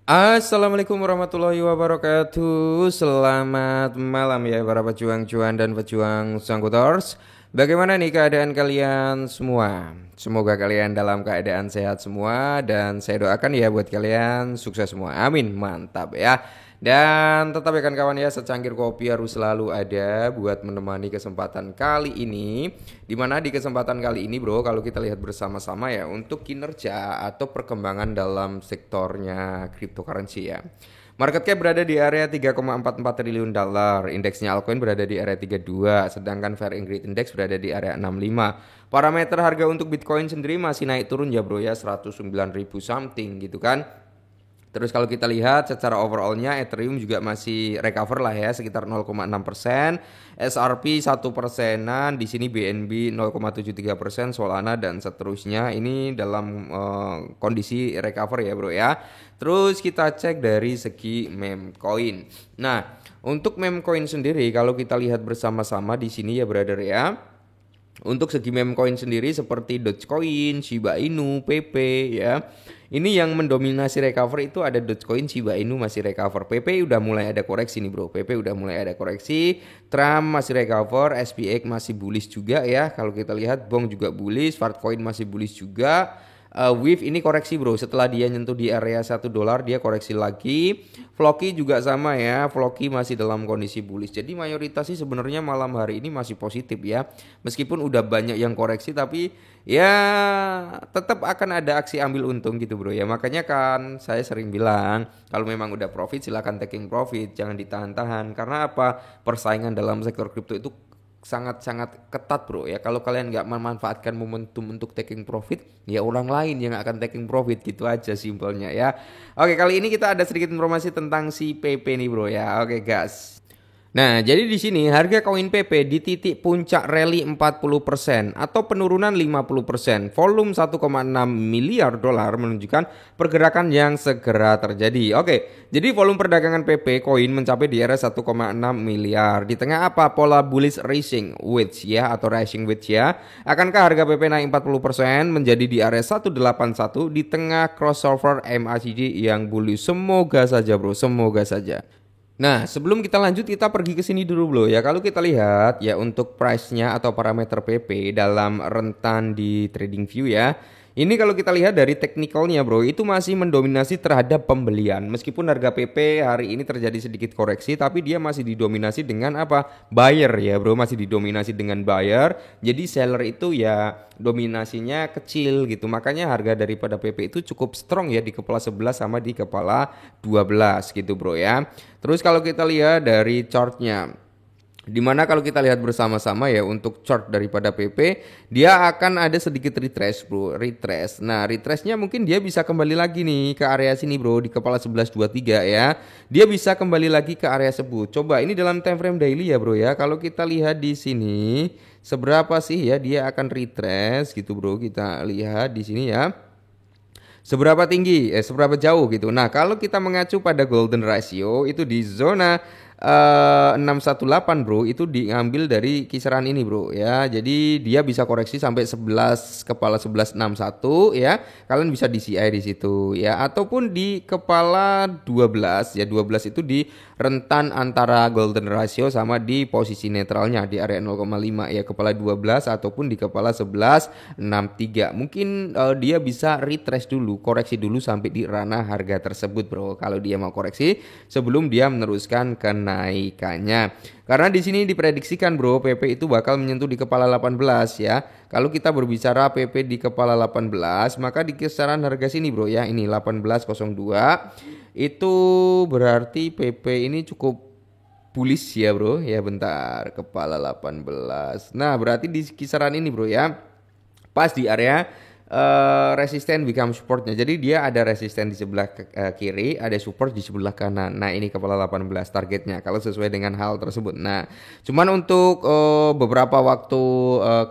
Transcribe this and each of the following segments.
Assalamualaikum warahmatullahi wabarakatuh. Selamat malam ya para pejuang cuan dan pejuang sangkutors. Bagaimana nih keadaan kalian semua? Semoga kalian dalam keadaan sehat semua dan saya doakan ya buat kalian sukses semua. Amin. Mantap ya. Dan tetap ya kawan ya, secangkir kopi harus selalu ada buat menemani kesempatan kali ini. Dimana di kesempatan kali ini bro, kalau kita lihat bersama-sama ya untuk kinerja atau perkembangan dalam sektornya cryptocurrency ya. Market cap berada di area 3,44 triliun dolar, indeksnya altcoin berada di area 32, sedangkan Fair and Greed Index berada di area 65. Parameter harga untuk Bitcoin sendiri masih naik turun ya bro ya, 109.000 something gitu kan. Terus kalau kita lihat secara overallnya Ethereum juga masih recover lah ya sekitar 0,6%, SRP 1%, di sini BNB 0,73%, Solana dan seterusnya ini dalam kondisi recover ya bro ya. Terus kita cek dari segi meme coin. Nah, untuk meme coin sendiri kalau kita lihat bersama-sama di sini ya brother ya. Untuk segi meme coin sendiri seperti Dogecoin, Shiba Inu, PP ya. Ini yang mendominasi recover itu ada Dogecoin, Shiba Inu masih recover. PP udah mulai ada koreksi nih bro. PP udah mulai ada koreksi. Trump masih recover, SPX masih bullish juga ya. Kalau kita lihat Bong juga bullish, Fartcoin masih bullish juga. Wave ini koreksi bro, setelah dia nyentuh di area $1 dia koreksi lagi. Floki juga sama ya, Floki masih dalam kondisi bullish. Jadi mayoritas sih sebenarnya malam hari ini masih positif ya. Meskipun udah banyak yang koreksi tapi ya tetap akan ada aksi ambil untung gitu bro ya. Makanya kan saya sering bilang kalau memang udah profit silakan taking profit, jangan ditahan-tahan. Karena apa? Persaingan dalam sektor kripto itu sangat-sangat ketat bro ya. Kalau kalian nggak memanfaatkan momentum untuk taking profit, ya orang lain yang akan taking profit, gitu aja simpelnya ya. Oke, kali ini kita ada sedikit informasi tentang si PP nih bro ya. Oke guys. Nah, jadi di sini harga koin PP di titik puncak rally 40% atau penurunan 50%. Volume 1,6 miliar dolar menunjukkan pergerakan yang segera terjadi. Oke, jadi volume perdagangan PP koin mencapai di area 1,6 miliar. Di tengah apa? Pola bullish racing wedge ya atau racing wedge ya. Akankah harga PP naik 40% menjadi di area 181 di tengah crossover MACD yang bullish? Semoga saja bro, semoga saja. Nah, sebelum kita lanjut kita pergi ke sini dulu bro ya. Kalau kita lihat ya untuk price-nya atau parameter PP dalam rentan di TradingView ya. Ini kalau kita lihat dari teknikalnya bro, itu masih mendominasi terhadap pembelian. Meskipun harga PP hari ini terjadi sedikit koreksi, tapi dia masih didominasi dengan apa? Buyer ya bro, masih didominasi dengan buyer. Jadi seller itu ya dominasinya kecil gitu. Makanya harga daripada PP itu cukup strong ya di kepala 11 sama di kepala 12 gitu bro ya. Terus kalau kita lihat dari chartnya, dimana kalau kita lihat bersama-sama ya untuk chart daripada PP, dia akan ada sedikit retrace bro, retrace. Nah retrace-nya mungkin dia bisa kembali lagi nih ke area sini bro, di kepala 1123 ya. Dia bisa kembali lagi ke area sebut. Coba ini dalam time frame daily ya bro ya. Kalau kita lihat di sini seberapa sih ya dia akan retrace gitu bro. Kita lihat di sini ya. Seberapa tinggi, seberapa jauh gitu. Nah, kalau kita mengacu pada golden ratio itu di zona 618 bro, itu diambil dari kisaran ini bro ya. Jadi dia bisa koreksi sampai 11 kepala 1161 ya. Kalian bisa DCI di situ ya, ataupun di kepala 12 ya. 12 itu di rentan antara golden ratio sama di posisi netralnya di area 0,5 ya, kepala 12 ataupun di kepala 1163. Mungkin dia bisa retrace dulu, koreksi dulu sampai di ranah harga tersebut bro. Kalau dia mau koreksi sebelum dia meneruskan kenaikannya. Karena di sini diprediksikan bro, PP itu bakal menyentuh di kepala 18 ya. Kalau kita berbicara PP di kepala 18, maka di kisaran harga sini bro ya, ini 1802. Itu berarti PP ini cukup bullish ya bro. Ya bentar, kepala 18. Nah, berarti di kisaran ini bro ya. Pas di area resisten become supportnya. Jadi dia ada resisten di sebelah kiri, ada support di sebelah kanan. Nah, ini kepala 18 targetnya kalau sesuai dengan hal tersebut. Nah, cuman untuk beberapa waktu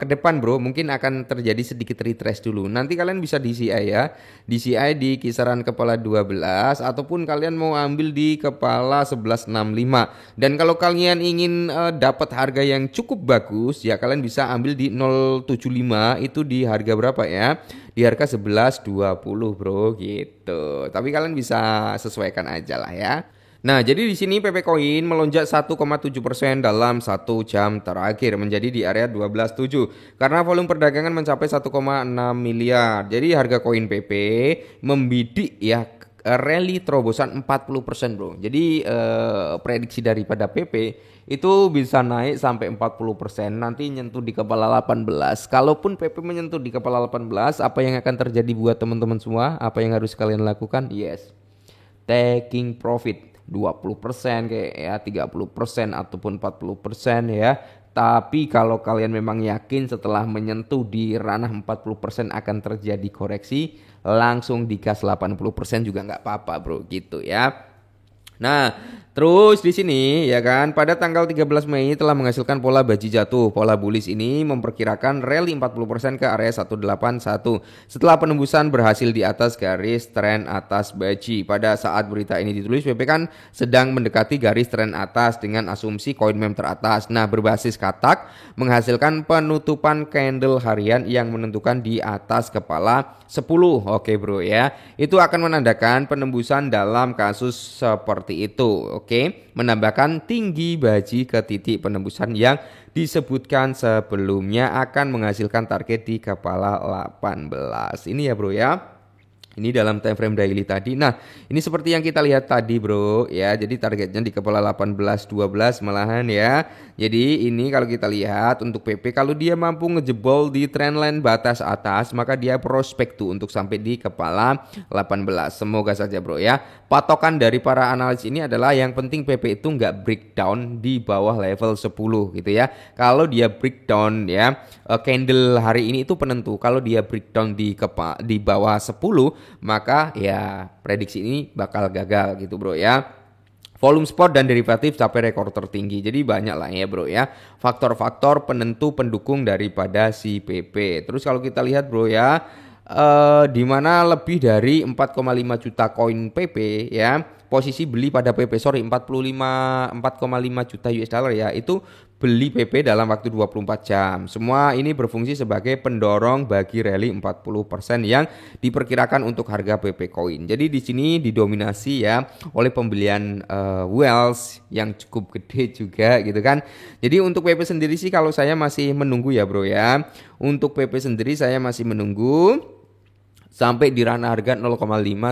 ke depan bro, mungkin akan terjadi sedikit retrace dulu. Nanti kalian bisa DCI ya. DCI di kisaran kepala 12 ataupun kalian mau ambil di kepala 1165. Dan kalau kalian ingin dapat harga yang cukup bagus ya, kalian bisa ambil di 075 itu di harga berapa ya? di harga 11.20 bro gitu. Tapi kalian bisa sesuaikan aja lah ya. Nah, jadi di sini PP Coin melonjak 1,7% dalam 1 jam terakhir menjadi di area 12.7 karena volume perdagangan mencapai 1,6 miliar. Jadi harga koin PP membidik ya rally terobosan 40% bro. Jadi prediksi daripada PP itu bisa naik sampai 40%, nanti nyentuh di kepala 18. Kalaupun PP menyentuh di kepala 18, apa yang akan terjadi buat teman-teman semua? Apa yang harus kalian lakukan? Yes, taking profit 20% kayak ya 30% ataupun 40% ya. Tapi kalau kalian memang yakin setelah menyentuh di ranah 40% akan terjadi koreksi, langsung digas 80% juga nggak apa-apa bro gitu ya. Nah, terus di sini ya kan pada tanggal 13 Mei telah menghasilkan pola baji jatuh. Pola bullish ini memperkirakan rally 40% ke area 181 setelah penembusan berhasil di atas garis tren atas baji. Pada saat berita ini ditulis, PP kan sedang mendekati garis tren atas dengan asumsi koin mem teratas. Nah, berbasis katak menghasilkan penutupan candle harian yang menentukan di atas kepala 10. Oke bro ya. Itu akan menandakan penembusan dalam kasus seperti itu. Oke, menambahkan tinggi baji ke titik penembusan yang disebutkan sebelumnya akan menghasilkan target di kepala 18. Ini ya bro ya. Ini dalam time frame daily tadi. Nah, ini seperti yang kita lihat tadi bro ya. Jadi targetnya di kepala 18.12 malahan ya. Jadi ini kalau kita lihat untuk PP, kalau dia mampu ngejebol di trendline batas atas, maka dia prospek tuh untuk sampai di kepala 18. Semoga saja bro ya. Patokan dari para analis ini adalah yang penting PP itu nggak breakdown di bawah level 10 gitu ya. Kalau dia breakdown ya, candle hari ini itu penentu. Kalau dia breakdown di bawah 10, maka ya prediksi ini bakal gagal gitu bro ya. Volume spot dan derivatif capai rekor tertinggi. Jadi banyak lah ya bro ya faktor-faktor penentu pendukung daripada si PP. Terus kalau kita lihat bro ya, di mana lebih dari 4,5 juta koin PP ya, posisi beli pada PP 4,5 juta US dollar ya, itu beli PP dalam waktu 24 jam. Semua ini berfungsi sebagai pendorong bagi rally 40% yang diperkirakan untuk harga PP Coin. Jadi di sini didominasi ya oleh pembelian Wells yang cukup gede juga gitu kan. Jadi untuk PP sendiri sih kalau saya masih menunggu ya bro ya. Untuk PP sendiri saya masih menunggu sampai di ranah harga 0,5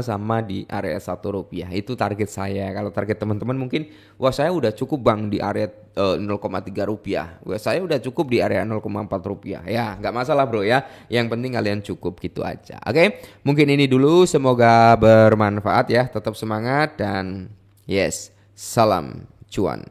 sama di area 1 rupiah. Itu target saya. Kalau target teman-teman mungkin, wah saya udah cukup bang di area 0,3 rupiah. Wah saya udah cukup di area 0,4 rupiah. Ya nggak masalah bro ya. Yang penting kalian cukup gitu aja. Oke, mungkin ini dulu. Semoga bermanfaat ya. Tetap semangat dan yes, salam cuan.